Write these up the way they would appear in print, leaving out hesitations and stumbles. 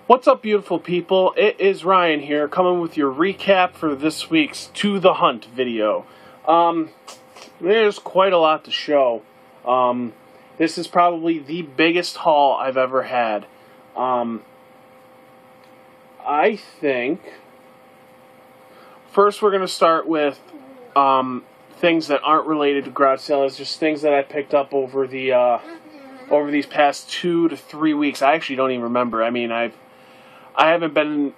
What's up, beautiful people? It is Ryan here, coming with your recap for this week's To The Hunt video. There's quite a lot to show. This is probably the biggest haul I've ever had. I think first we're going to start with things that aren't related to garage sales, just things that I picked up over the over these past 2 to 3 weeks. I actually don't even remember. I mean, I haven't been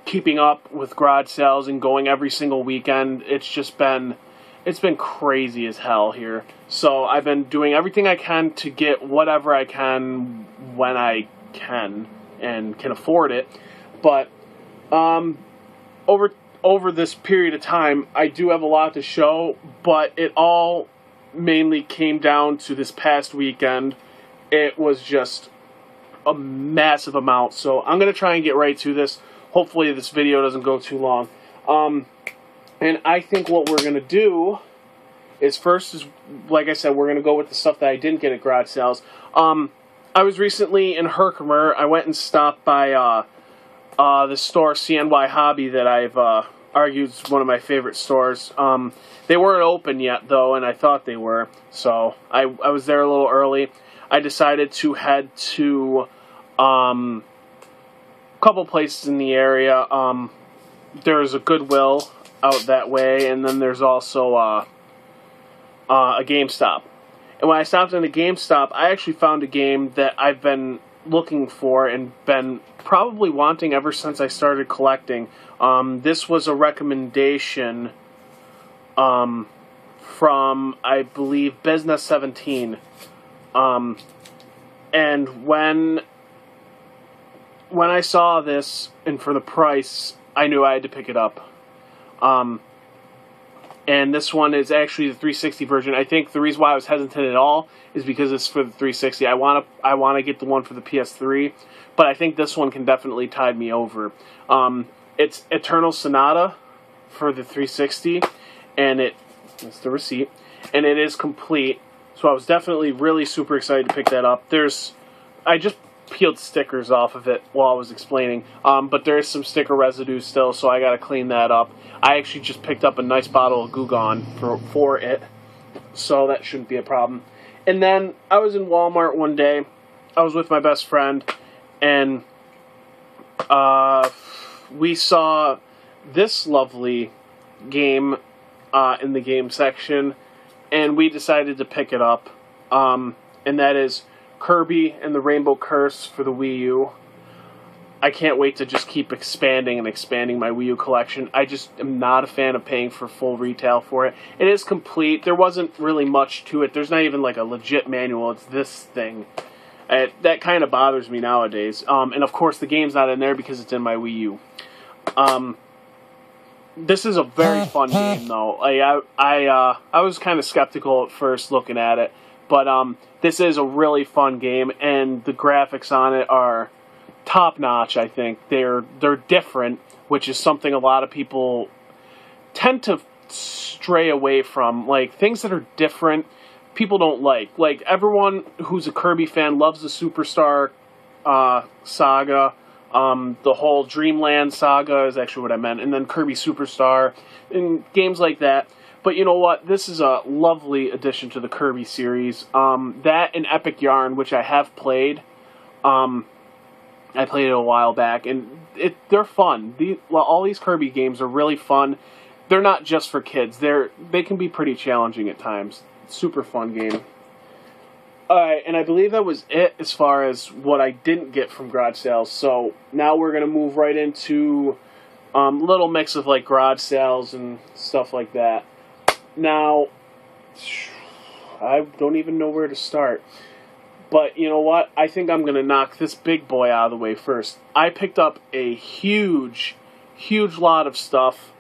keeping up with garage sales and going every single weekend. It's been crazy as hell here. So I've been doing everything I can to get whatever I can when I can and can afford it. But over this period of time, I do have a lot to show, but it all mainly came down to this past weekend. It was just a massive amount, so I'm going to try and get right to this. Hopefully this video doesn't go too long. And I think what we're going to do is like I said, we're going to go with the stuff that I didn't get at garage sales. I was recently in Herkimer. I went and stopped by the store CNY Hobby that I've argued is one of my favorite stores. They weren't open yet, though, and I thought they were, so I was there a little early. I decided to head to a couple places in the area. There's a Goodwill out that way, and then there's also a GameStop. And when I stopped in a GameStop, I actually found a game that I've been looking for and been probably wanting ever since I started collecting. This was a recommendation from, I believe, Business 17. And when I saw this, and for the price, I knew I had to pick it up. And this one is actually the 360 version. I think the reason why I was hesitant at all is because it's for the 360. I want to get the one for the PS3, but I think this one can definitely tide me over. It's Eternal Sonata for the 360, and that's the receipt, and it is complete. So I was definitely really super excited to pick that up. I just peeled stickers off of it while I was explaining, but there is some sticker residue still, so I got to clean that up. I actually just picked up a nice bottle of Goo Gone for it, so that shouldn't be a problem. And then I was in Walmart one day. I was with my best friend, and we saw this lovely game in the game section, and we decided to pick it up, and that is Kirby and the Rainbow Curse for the Wii U. I can't wait to just keep expanding and expanding my Wii U collection. I just am not a fan of paying for full retail for it. It is complete. There wasn't really much to it. There's not even like a legit manual. It's this thing. That kind of bothers me nowadays. And of course the game's not in there because it's in my Wii U. This is a very fun game, though. I was kind of skeptical at first looking at it, but this is a really fun game, and the graphics on it are top-notch, I think. They're different, which is something a lot of people tend to stray away from. Like, things that are different, people don't like. Like, everyone who's a Kirby fan loves the Superstar saga. The whole Dreamland saga is actually what I meant, and then Kirby Superstar, and games like that. But you know what? This is a lovely addition to the Kirby series. That and Epic Yarn, which I have played. I played it a while back, and they're fun. All these Kirby games are really fun. They're not just for kids. They can be pretty challenging at times. Super fun game. Alright, and I believe that was it as far as what I didn't get from garage sales. So now we're going to move right into a little mix of like garage sales and stuff like that. Now, I don't even know where to start. But you know what? I think I'm going to knock this big boy out of the way first. I picked up a huge lot of stuff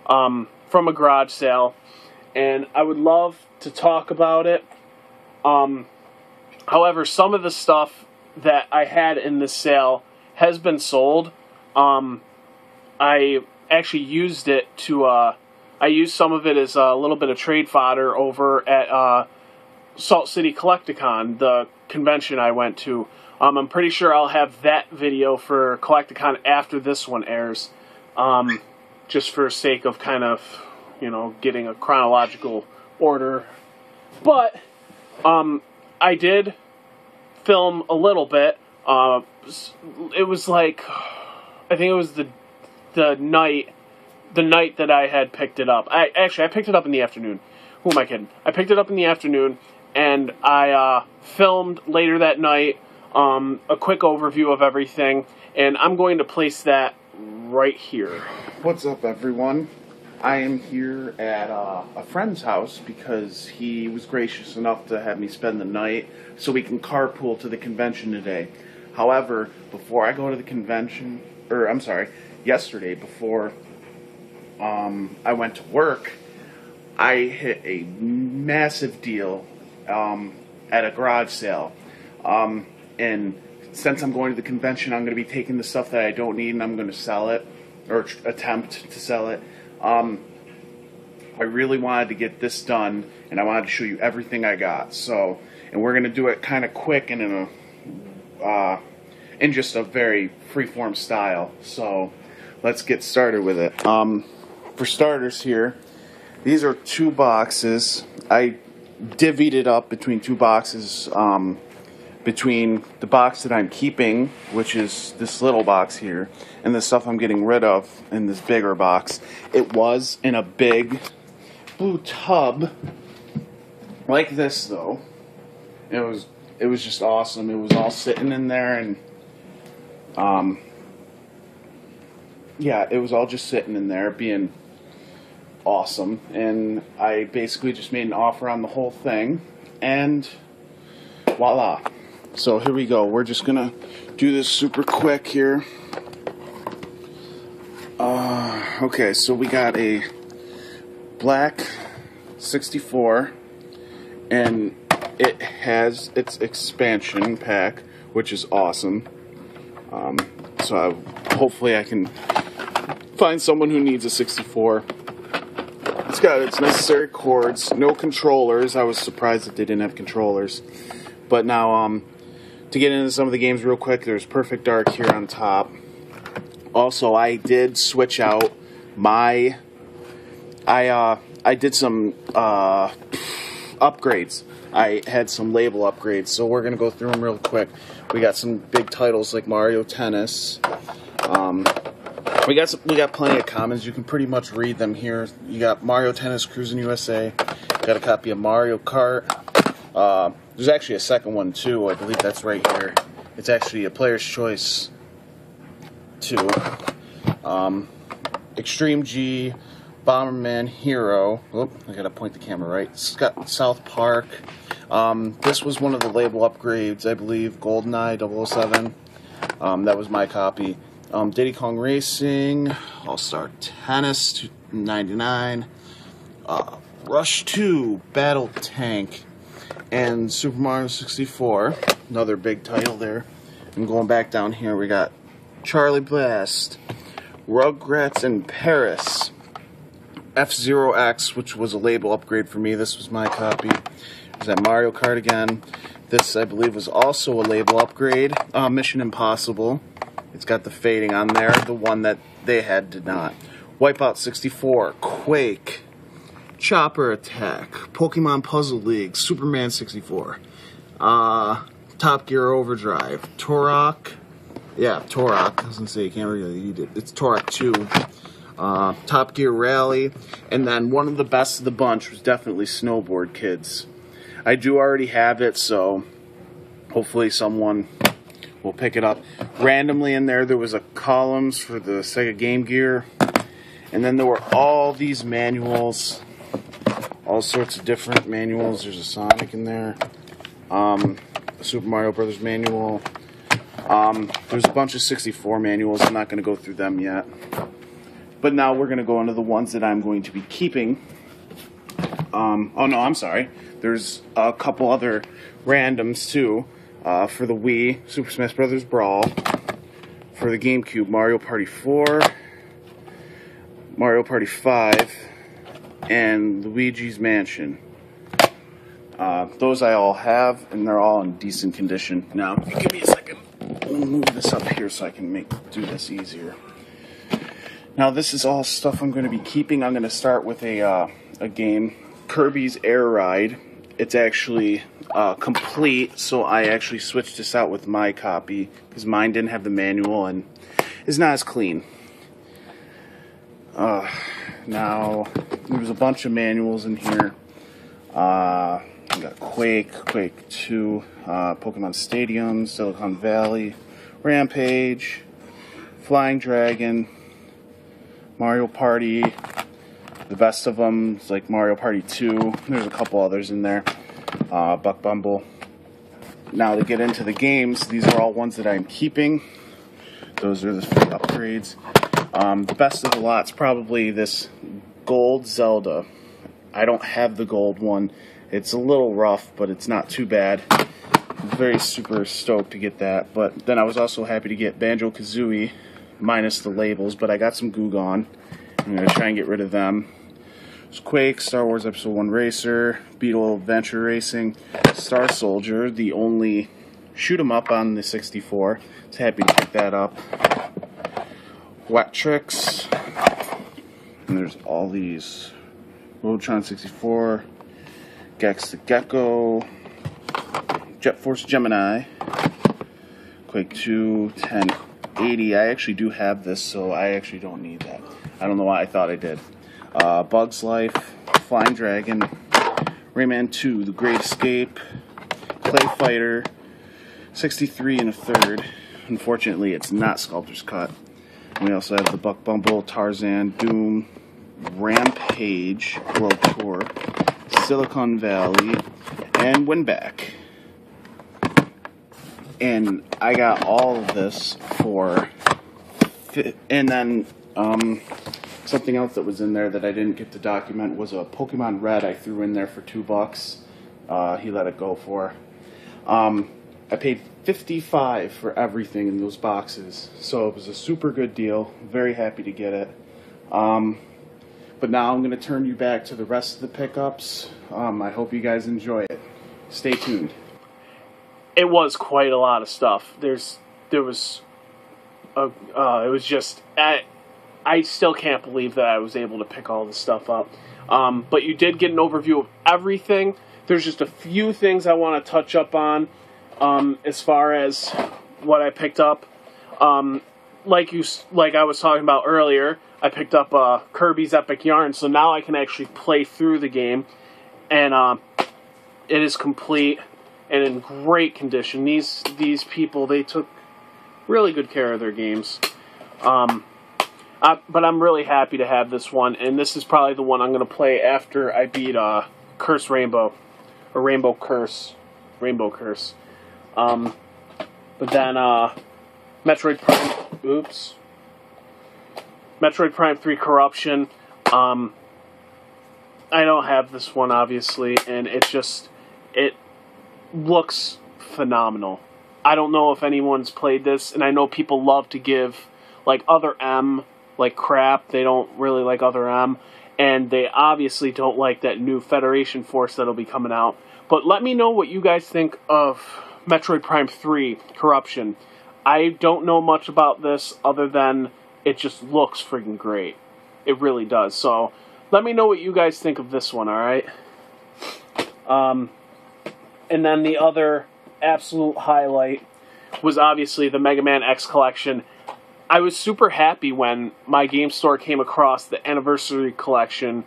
from a garage sale, and I would love to talk about it. However, some of the stuff that I had in this sale has been sold. I actually used it to, I used some of it as a little bit of trade fodder over at Salt City Collecticon, the convention I went to. I'm pretty sure I'll have that video for Collecticon after this one airs, just for sake of kind of, you know, getting a chronological order. But I did film a little bit. It was like, I think it was the night that I had picked it up. I picked it up in the afternoon. Who am I kidding? I picked it up in the afternoon, and I filmed later that night a quick overview of everything, and I'm going to place that right here. What's up, everyone? I am here at a friend's house because he was gracious enough to have me spend the night so we can carpool to the convention today. However, before I go to the convention, yesterday before I went to work, I hit a massive deal at a garage sale. And since I'm going to the convention, I'm going to be taking the stuff that I don't need and I'm going to sell it, or attempt to sell it. I really wanted to get this done, and I wanted to show you everything I got. So, and we're going to do it kind of quick and in just a very freeform style. So, let's get started with it. For starters here, these are 2 boxes. I divvied it up between 2 boxes, between the box that I'm keeping, which is this little box here, and the stuff I'm getting rid of in this bigger box. It was in a big blue tub like this, though. It was just awesome. It was all sitting in there, and yeah, it was all just sitting in there being awesome. And I basically just made an offer on the whole thing, and voila. So here we go. We're just gonna do this super quick here. Okay, so we got a black 64, and it has its expansion pack, which is awesome. Hopefully I can find someone who needs a 64. It's got its necessary cords, no controllers. I was surprised that they didn't have controllers. But now, to get into some of the games real quick, there's Perfect Dark here on top. Also, I did switch out my... I did some upgrades. I had some label upgrades, so we're going to go through them real quick. We got some big titles like Mario Tennis. We got plenty of commons. You can pretty much read them here. You got Mario Tennis Cruising USA. Got a copy of Mario Kart. There's actually a second one too. I believe that's right here. It's actually a Player's Choice 2. Extreme G, Bomberman Hero. Oop, I gotta point the camera right. It's got South Park. This was one of the label upgrades, I believe. GoldenEye 007. That was my copy. Diddy Kong Racing, All-Star Tennis 99, Rush 2, Battle Tank, and Super Mario 64. Another big title there. And going back down here, we got Charlie Blast, Rugrats in Paris, F-Zero X, which was a label upgrade for me. This was my copy. There's that Mario Kart again. This, I believe, was also a label upgrade. Mission Impossible. It's got the fading on there. The one that they had did not. Wipeout 64, Quake, Chopper Attack, Pokemon Puzzle League, Superman 64, Top Gear Overdrive, Turok. Yeah, Turok. I was going to say, you can't really read it. It's Turok 2. Top Gear Rally. And then one of the best of the bunch was definitely Snowboard Kids. I do already have it, so hopefully someone will pick it up. Randomly in there was a columns for the Sega Game Gear. And then there were all these manuals. All sorts of different manuals. There's a Sonic in there. A Super Mario Brothers manual. There's a bunch of 64 manuals. I'm not going to go through them yet. But now we're going to go into the ones that I'm going to be keeping. Oh no, I'm sorry. There's a couple other randoms too. For the Wii, Super Smash Bros. Brawl. For the GameCube, Mario Party 4, Mario Party 5, and Luigi's Mansion. Those I all have, and they're all in decent condition. Now, if you give me a second. move this up here so I can do this easier. Now this is all stuff I'm going to be keeping. I'm going to start with a game, Kirbys Air Ride. It's actually complete, so I actually switched this out with my copy because mine didn't have the manual and is not as clean. Now there's a bunch of manuals in here. We got Quake 2, Pokemon Stadium, Silicon Valley, Rampage, Flying Dragon, Mario Party. The best of them is like Mario Party 2. There's a couple others in there. Buck Bumble. Now to get into the games, these are all ones that I'm keeping. Those are the free upgrades. The best of the lot's probably this gold Zelda. I don't have the gold one. It's a little rough, but it's not too bad. I'm very super stoked to get that. But then I was also happy to get Banjo-Kazooie, minus the labels, but I got some Goo Gone. I'm going to try and get rid of them. There's Quake, Star Wars Episode 1 Racer, Beetle Adventure Racing, Star Soldier, the only shoot-'em-up on the 64. I was happy to pick that up. Wet Tricks. And there's all these. Robotron 64, Gex the Gecko, Jet Force Gemini, Quake 2, 1080. I actually do have this, so I actually don't need that. I don't know why I thought I did. Bugs Life, Flying Dragon, Rayman 2, The Great Escape, Clay Fighter, 63 and a third. Unfortunately, it's not Sculptor's Cut. And we also have the Buck Bumble, Tarzan, Doom, Rampage, World Tour, Silicon Valley, and Winback. And I got all of this for, and then something else that was in there that I didn't get to document was a Pokemon Red I threw in there for $2. He let it go for. I paid $55 for everything in those boxes, so it was a super good deal. Very happy to get it. But now I'm going to turn you back to the rest of the pickups. I hope you guys enjoy it. Stay tuned. It was quite a lot of stuff. It was just, I still can't believe that I was able to pick all this stuff up. But you did get an overview of everything. There's just a few things I want to touch up on as far as what I picked up. Like I was talking about earlier, I picked up Kirby's Epic Yarn, so now I can actually play through the game, and it is complete and in great condition. These people, they took really good care of their games. But I'm really happy to have this one, and this is probably the one I'm going to play after I beat Curse Rainbow, or Rainbow Curse. Rainbow Curse. But then Metroid Prime 3 Corruption. I don't have this one, obviously, and it looks phenomenal. I don't know if anyone's played this, and I know people love to give, like, Other M, like, crap. They don't really like Other M, and they obviously don't like that new Federation Force that'll be coming out. But let me know what you guys think of Metroid Prime 3 Corruption. I don't know much about this other than it just looks freaking great. It really does. So let me know what you guys think of this one, alright? And then the other absolute highlight was obviously the Mega Man X collection. I was super happy when my game store came across the Anniversary Collection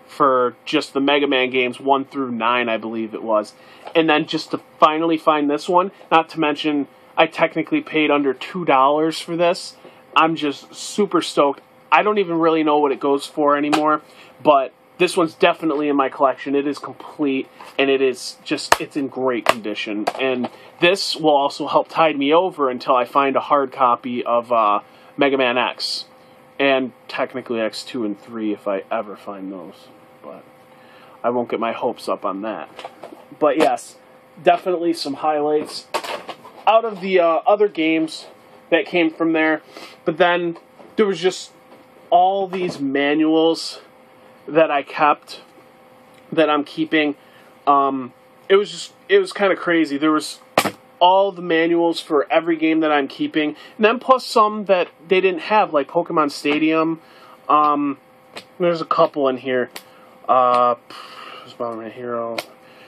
for just the Mega Man games 1 through 9, I believe it was. And then just to finally find this one, not to mention I technically paid under $2 for this. I'm just super stoked. I don't even really know what it goes for anymore, but this one's definitely in my collection. It is complete, and it's in great condition. And this will also help tide me over until I find a hard copy of Mega Man X. And technically X2 and 3 if I ever find those. But I won't get my hopes up on that. But yes, definitely some highlights out of the other games that came from there. But then there was just all these manuals that I kept, that I'm keeping. It was kind of crazy. There was all the manuals for every game that I'm keeping, and then plus some that they didn't have, like Pokemon Stadium. There's a couple in here. Bomberman Hero,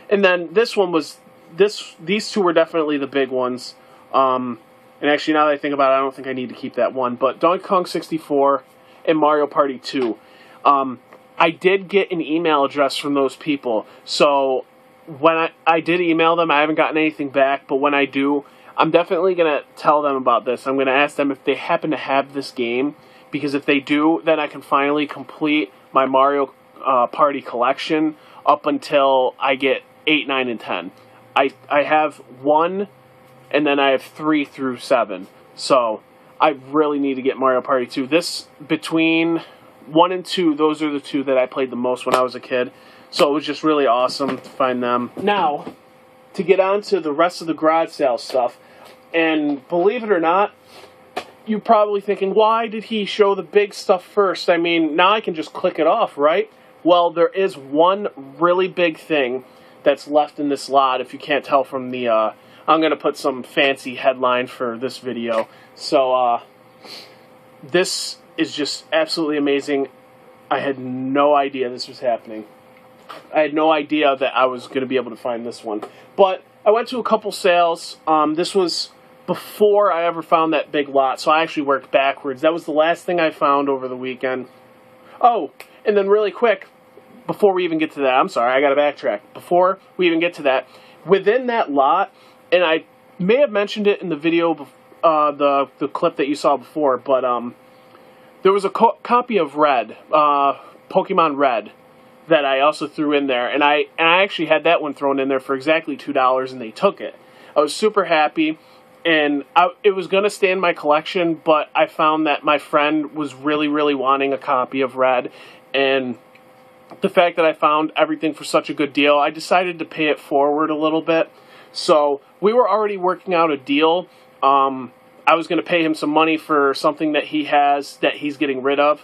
and then this one was These two were definitely the big ones. And actually, now that I think about it, I don't think I need to keep that one. But Donkey Kong 64 and Mario Party 2. I did get an email address from those people, so when I did email them, I haven't gotten anything back, but when I do, I'm definitely going to tell them about this. I'm going to ask them if they happen to have this game, because if they do, then I can finally complete my Mario Party collection up until I get 8, 9, and 10. I have 1, and then I have 3 through 7, so I really need to get Mario Party 2. Between 1 and 2, those are the two that I played the most when I was a kid. So it was just really awesome to find them. Now, to get on to the rest of the garage sale stuff, and believe it or not, you're probably thinking, why did he show the big stuff first? I mean, now I can just click it off, right? Well, there is one really big thing that's left in this lot, if you can't tell from the, I'm going to put some fancy headline for this video. So, this is just absolutely amazing. I had no idea this was happening. I had no idea that I was going to be able to find this one. But I went to a couple sales. This was before I ever found that big lot, so I actually worked backwards. That was the last thing I found over the weekend. Oh, and then really quick, before we even get to that, I'm sorry, I got to backtrack. Before we even get to that, within that lot, and I may have mentioned it in the video, the clip that you saw before, but there was a copy of Red, Pokemon Red, that I also threw in there, and I actually had that one thrown in there for exactly $2, and they took it. I was super happy, and it was going to stay in my collection, but I found that my friend was really, really wanting a copy of Red, and the fact that I found everything for such a good deal, I decided to pay it forward a little bit. So we were already working out a deal. I was going to pay him some money for something that he has that he's getting rid of.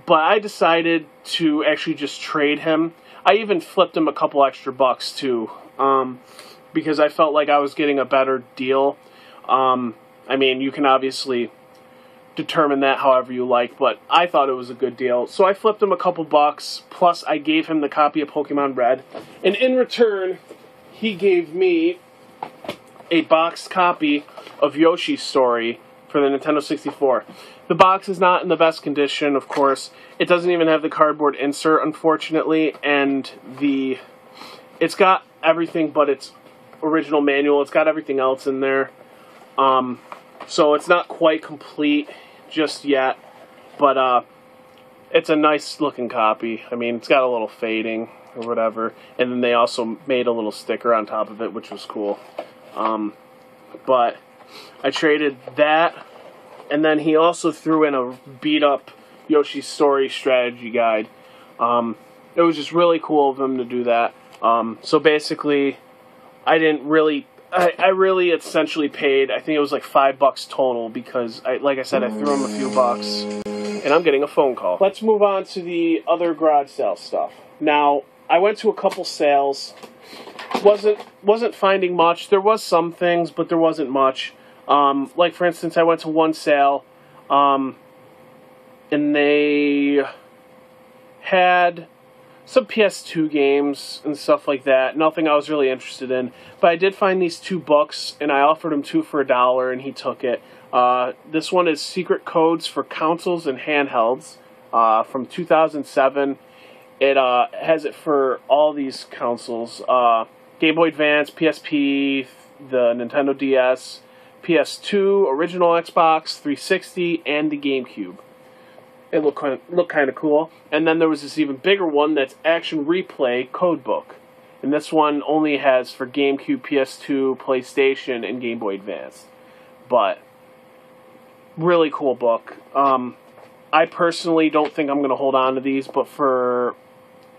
But I decided to actually just trade him. I even flipped him a couple extra bucks too, because I felt like I was getting a better deal. I mean, you can obviously determine that however you like, but I thought it was a good deal. So I flipped him a couple bucks, plus I gave him the copy of Pokemon Red. And in return, he gave me a boxed copy of Yoshi's Story for the Nintendo 64. The box is not in the best condition, of course. It doesn't even have the cardboard insert, unfortunately, and it's got everything but its original manual. It's got everything else in there. So it's not quite complete just yet, but it's a nice looking copy. I mean, it's got a little fading or whatever, and then they also made a little sticker on top of it, which was cool. But I traded that, and then he also threw in a beat-up Yoshi's Story strategy guide. It was just really cool of him to do that. So basically, I really essentially paid, I think it was like $5 total, because, like I said, I threw him a few bucks, and I'm getting a phone call. Let's move on to the other garage sale stuff. Now, I went to a couple sales. Wasn't finding much. There was some things, but there wasn't much. Like, for instance, I went to one sale, and they had some PS2 games and stuff like that. Nothing I was really interested in. But I did find these 2 books, and I offered him 2 for $1, and he took it. This one is Secret Codes for Consoles and Handhelds from 2007. It has it for all these consoles. Game Boy Advance, PSP, the Nintendo DS, PS2, original Xbox, 360, and the GameCube. It looked kind of cool. And then there was this even bigger one that's Action Replay Codebook. And this one only has for GameCube, PS2, PlayStation, and Game Boy Advance. But, really cool book. I personally don't think I'm going to hold on to these, but for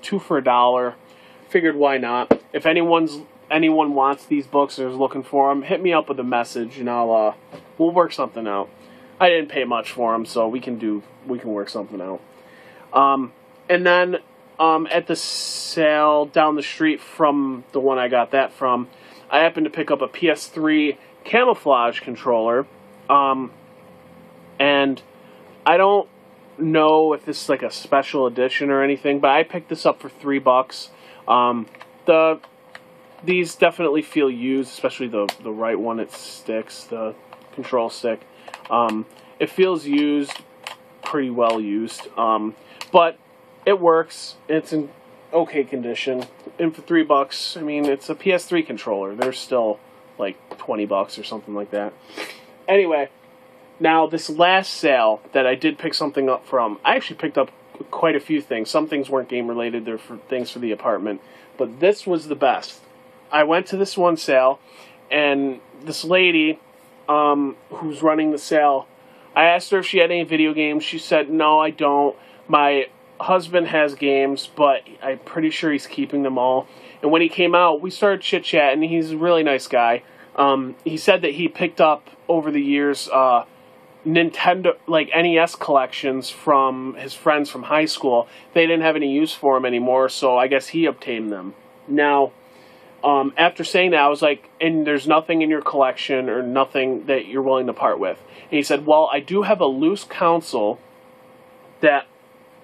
2 for $1, figured why not. If anyone wants these books or is looking for them, hit me up with a message, and we'll work something out. I didn't pay much for them, so we can work something out. And then at the sale down the street from the one I got that from, I happened to pick up a PS3 camouflage controller, and I don't know if this is like a special edition or anything, but I picked this up for $3. These definitely feel used, especially the right one. It sticks, the control stick. It feels used, pretty well used, but it works. It's in okay condition, and for $3, I mean, it's a PS3 controller. They're still like $20 or something like that. Anyway, now this last sale that I did pick something up from, I actually picked up quite a few things. Some things weren't game related, they're for things for the apartment, but this was the best. I went to this one sale, and this lady who's running the sale, I asked her if she had any video games. She said, no, I don't. My husband has games, but I'm pretty sure he's keeping them all. And when he came out, we started chit-chatting. He's a really nice guy. He said that he picked up, over the years, Nintendo, like NES collections from his friends from high school. They didn't have any use for them anymore, so I guess he obtained them. Now, after saying that, I was like, and there's nothing in your collection or nothing that you're willing to part with. And he said, well, I do have a loose console that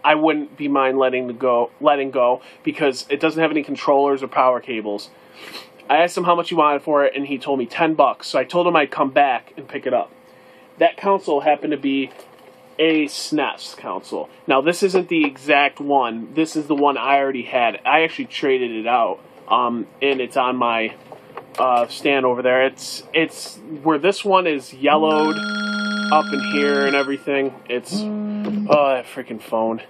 I wouldn't be mind letting go because it doesn't have any controllers or power cables. I asked him how much he wanted for it, and he told me $10. So I told him I'd come back and pick it up. That console happened to be a SNES console. Now, this isn't the exact one. This is the one I already had. I actually traded it out. And it's on my stand over there. It's where this one is yellowed up in here and everything. It's that freaking phone.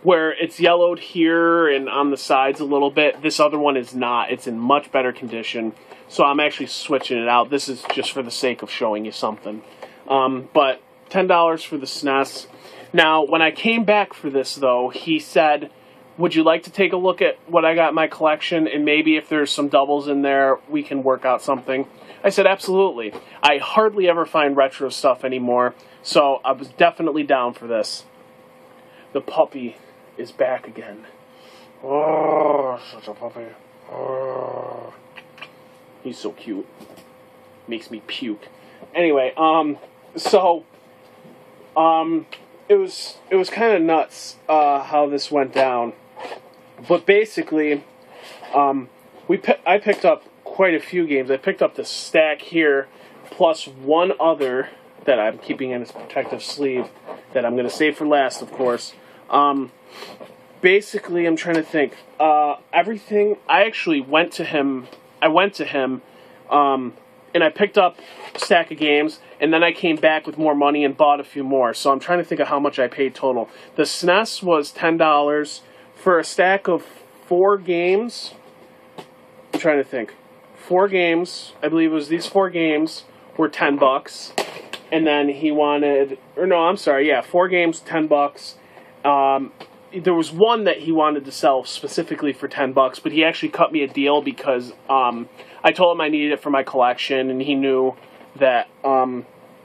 Where it's yellowed here and on the sides a little bit. This other one is not. It's in much better condition. So I'm actually switching it out. This is just for the sake of showing you something. But $10 for the SNES. Now, when I came back for this, though, he said, would you like to take a look at what I got in my collection, and maybe if there's some doubles in there, we can work out something? I said, absolutely. I hardly ever find retro stuff anymore, so I was definitely down for this. The puppy is back again. Oh, such a puppy. Oh. He's so cute. Makes me puke. Anyway, it was kind of nuts how this went down. But basically, I picked up quite a few games. I picked up the stack here, plus one other that I'm keeping in its protective sleeve that I'm going to save for last, of course. Basically, I'm trying to think. Everything, I actually went to him, and I picked up a stack of games, and then I came back with more money and bought a few more. So I'm trying to think of how much I paid total. The SNES was $10 for a stack of 4 games. I'm trying to think. 4 games, I believe it was these 4 games were $10. And then he wanted, 4 games, $10. There was one that he wanted to sell specifically for $10, but he actually cut me a deal because I told him I needed it for my collection, and he knew that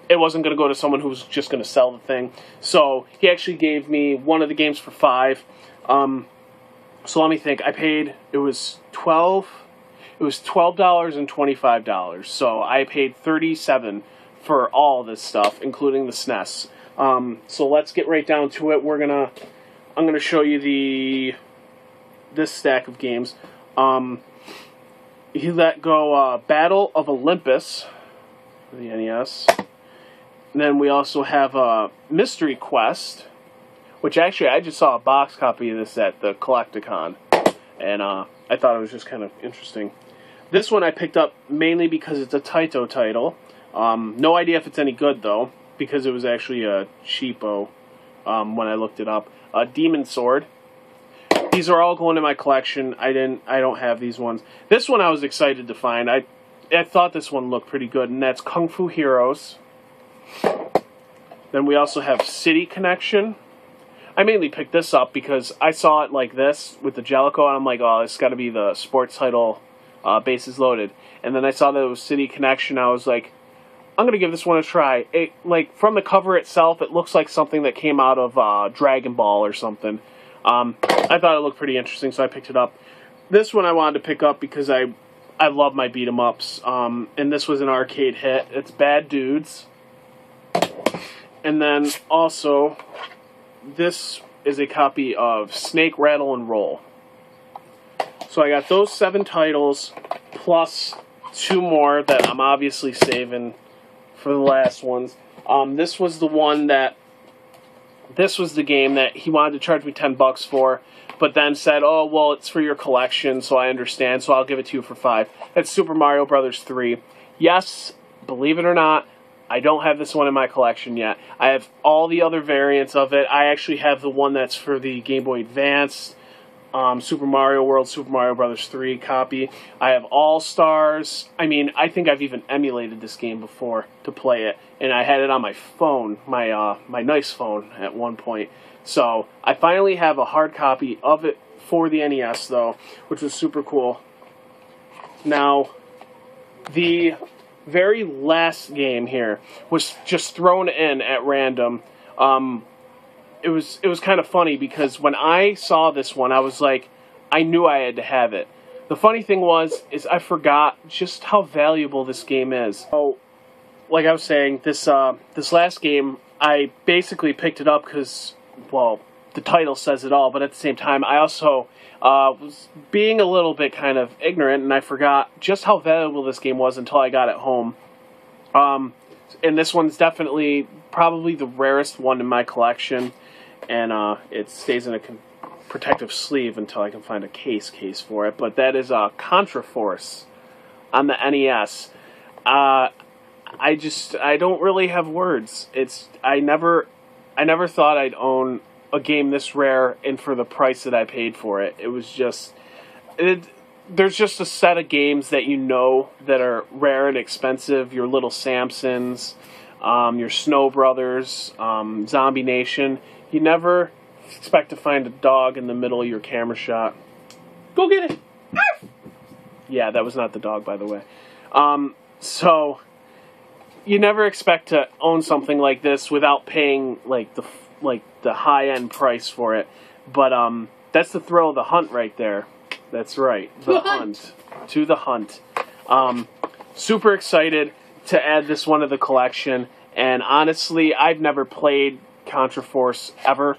it wasn't going to go to someone who was just going to sell the thing. So he actually gave me one of the games for $5. So let me think. I paid, it was $12 and $25. So I paid $37 for all this stuff, including the SNES. So let's get right down to it. I'm gonna show you this stack of games. He let go Battle of Olympus for the NES. And then we also have Mystery Quest, which actually I just saw a box copy of this at the Collecticon, and I thought it was just kind of interesting. This one I picked up mainly because it's a Taito title. No idea if it's any good though, because it was actually a cheapo when I looked it up. Demon Sword. These are all going in my collection. I don't have these ones. This one I was excited to find. I thought this one looked pretty good, and that's Kung Fu Heroes. Then we also have City Connection. I mainly picked this up because I saw it like this with the Jellicoe, and I'm like, oh, this got to be the sports title, Bases Loaded. And then I saw that it was City Connection. I was like, I'm going to give this one a try. From the cover itself, it looks like something that came out of Dragon Ball or something. I thought it looked pretty interesting, so I picked it up. This one I wanted to pick up because I I love my beat 'em ups, and this was an arcade hit. It's Bad Dudes. And then also, this is a copy of Snake, Rattle, and Roll. So I got those 7 titles, plus 2 more that I'm obviously saving for the last ones. This was the game that he wanted to charge me $10 for, but then said, oh, well, it's for your collection, so I understand, so I'll give it to you for $5. That's Super Mario Bros. 3. Yes, believe it or not, I don't have this one in my collection yet. I have all the other variants of it. I actually have the one that's for the Game Boy Advance, Super Mario World, Super Mario Bros. 3 copy. I have All-Stars. I mean, I think I've even emulated this game before to play it, and I had it on my phone, my nice phone at one point. So I finally have a hard copy of it for the NES, though, which was super cool. Now, the very last game here was just thrown in at random. It was kind of funny because when I saw this one, I was like, I knew I had to have it. The funny thing is I forgot just how valuable this game is. So, like I was saying, this last game, I basically picked it up because, well, the title says it all, but at the same time, I also was being a little bit kind of ignorant, and I forgot just how valuable this game was until I got it home. And this one's definitely probably the rarest one in my collection, and it stays in a protective sleeve until I can find a case for it. But that is Contra Force on the NES. I don't really have words. I never thought I'd own a game this rare and for the price that I paid for it. It was just there's just a set of games that you know that are rare and expensive. Your Little Samsons, your Snow Brothers, Zombie Nation. You never expect to find a dog in the middle of your camera shot. Go get it! Yeah, that was not the dog, by the way. So you never expect to own something like this without paying like the high-end price for it. But that's the thrill of the hunt right there. That's right, the hunt. To the hunt. Super excited to add this one to the collection. And honestly, I've never played Contra Force ever.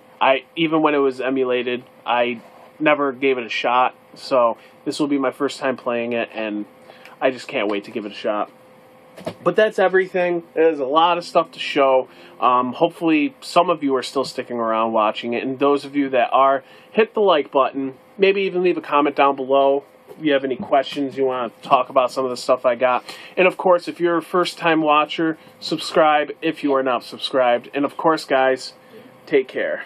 Even when it was emulated, I never gave it a shot. So this will be my first time playing it, and I just can't wait to give it a shot. But that's everything. There's a lot of stuff to show. Hopefully some of you are still sticking around watching it, and those of you that are, hit the like button. Maybe even leave a comment down below if you have any questions, you want to talk about some of the stuff I got. And of course, if you're a first-time watcher, subscribe if you are not subscribed. And of course, guys, take care.